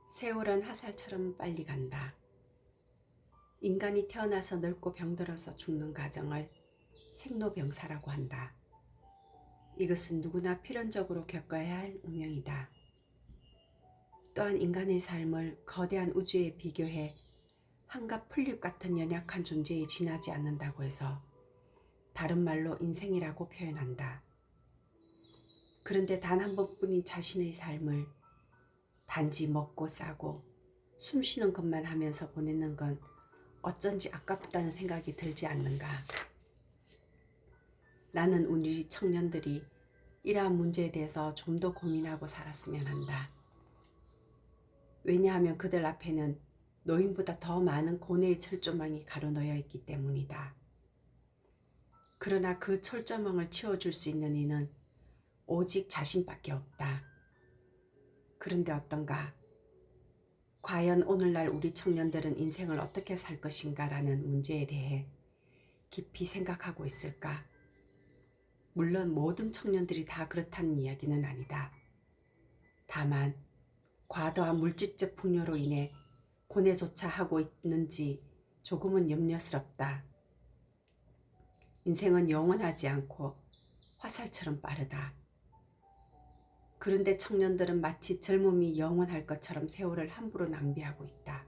세월은 화살처럼 빨리 간다. 인간이 태어나서 늙고 병들어서 죽는 과정을 생로병사라고 한다. 이것은 누구나 필연적으로 겪어야 할 운명이다. 또한 인간의 삶을 거대한 우주에 비교해 한갓 풀잎 같은 연약한 존재에 지나지 않는다고 해서 다른 말로 인생이라고 표현한다. 그런데 단 한 번뿐인 자신의 삶을 단지 먹고 싸고 숨 쉬는 것만 하면서 보내는 건 어쩐지 아깝다는 생각이 들지 않는가. 나는 우리 청년들이 이러한 문제에 대해서 좀 더 고민하고 살았으면 한다. 왜냐하면 그들 앞에는 노인보다 더 많은 고뇌의 철조망이 가로놓여 있기 때문이다. 그러나 그 철조망을 치워줄 수 있는 이는 오직 자신밖에 없다. 그런데 어떤가? 과연 오늘날 우리 청년들은 인생을 어떻게 살 것인가라는 문제에 대해 깊이 생각하고 있을까? 물론 모든 청년들이 다 그렇다는 이야기는 아니다. 다만 과도한 물질적 풍요로 인해 고뇌조차 하고 있는지 조금은 염려스럽다. 인생은 영원하지 않고 화살처럼 빠르다. 그런데 청년들은 마치 젊음이 영원할 것처럼 세월을 함부로 낭비하고 있다.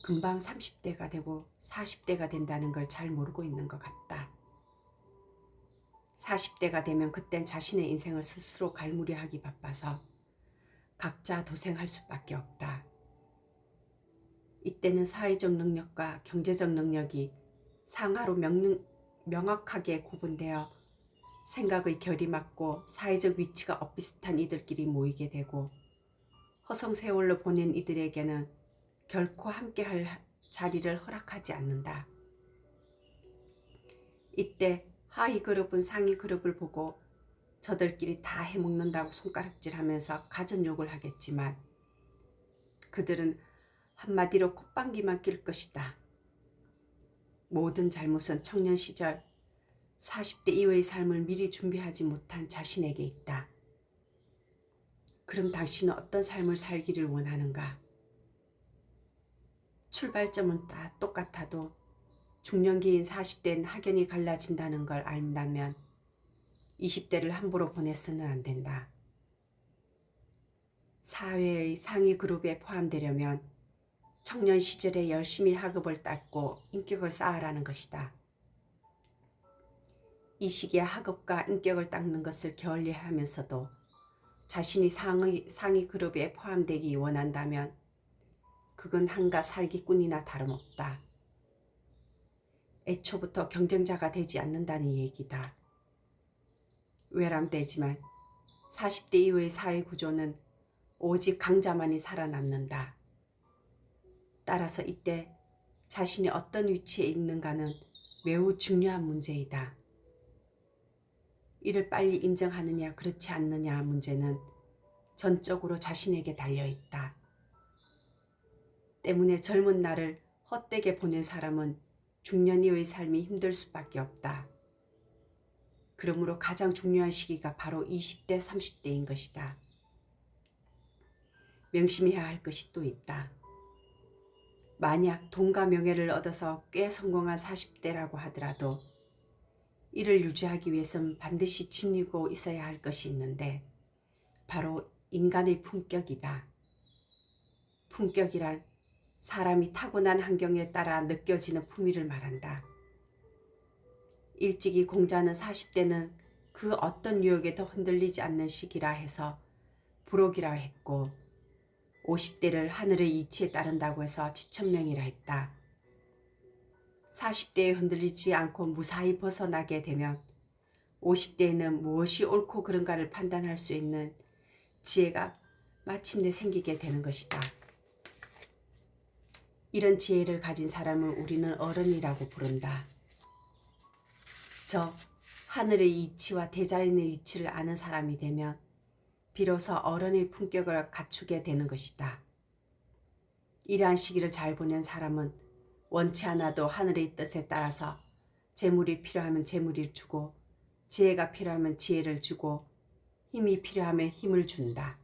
금방 30대가 되고 40대가 된다는 걸 잘 모르고 있는 것 같다. 40대가 되면 그땐 자신의 인생을 스스로 갈무리하기 바빠서 각자 도생할 수밖에 없다. 이때는 사회적 능력과 경제적 능력이 상하로 명확하게 구분되어 생각의 결이 맞고 사회적 위치가 엇비슷한 이들끼리 모이게 되고 허송세월로 보낸 이들에게는 결코 함께할 자리를 허락하지 않는다. 이때 하위 그룹은 상위 그룹을 보고 저들끼리 다 해먹는다고 손가락질하면서 갖은 욕을 하겠지만 그들은 한마디로 콧방귀만 낄 것이다. 모든 잘못은 청년 시절 40대 이후의 삶을 미리 준비하지 못한 자신에게 있다. 그럼 당신은 어떤 삶을 살기를 원하는가? 출발점은 다 똑같아도 중년기인 40대는 확연히 갈라진다는 걸 안다면 20대를 함부로 보내서는 안 된다. 사회의 상위 그룹에 포함되려면 청년 시절에 열심히 학업을 닦고 인격을 쌓아라는 것이다. 이 시기에 학업과 인격을 닦는 것을 게을리하면서도 자신이 상위 그룹에 포함되기 원한다면 그건 한가 살기꾼이나 다름없다. 애초부터 경쟁자가 되지 않는다는 얘기다. 외람되지만 40대 이후의 사회 구조는 오직 강자만이 살아남는다. 따라서 이때 자신이 어떤 위치에 있는가는 매우 중요한 문제이다. 이를 빨리 인정하느냐 그렇지 않느냐 문제는 전적으로 자신에게 달려있다. 때문에 젊은 날을 헛되게 보낸 사람은 중년 이후의 삶이 힘들 수밖에 없다. 그러므로 가장 중요한 시기가 바로 20대, 30대인 것이다. 명심해야 할 것이 또 있다. 만약 돈과 명예를 얻어서 꽤 성공한 40대라고 하더라도 이를 유지하기 위해서는 반드시 지니고 있어야 할 것이 있는데 바로 인간의 품격이다. 품격이란 사람이 타고난 환경에 따라 느껴지는 품위를 말한다. 일찍이 공자는 40대는 그 어떤 유혹에도 흔들리지 않는 시기라 해서 불혹이라 했고 50대를 하늘의 이치에 따른다고 해서 지천명이라 했다. 40대에 흔들리지 않고 무사히 벗어나게 되면 50대에는 무엇이 옳고 그른가를 판단할 수 있는 지혜가 마침내 생기게 되는 것이다. 이런 지혜를 가진 사람을 우리는 어른이라고 부른다. 저 하늘의 이치와 대자연의 위치를 아는 사람이 되면 비로소 어른의 품격을 갖추게 되는 것이다. 이러한 시기를 잘 보낸 사람은 원치 않아도 하늘의 뜻에 따라서 재물이 필요하면 재물을 주고 지혜가 필요하면 지혜를 주고 힘이 필요하면 힘을 준다.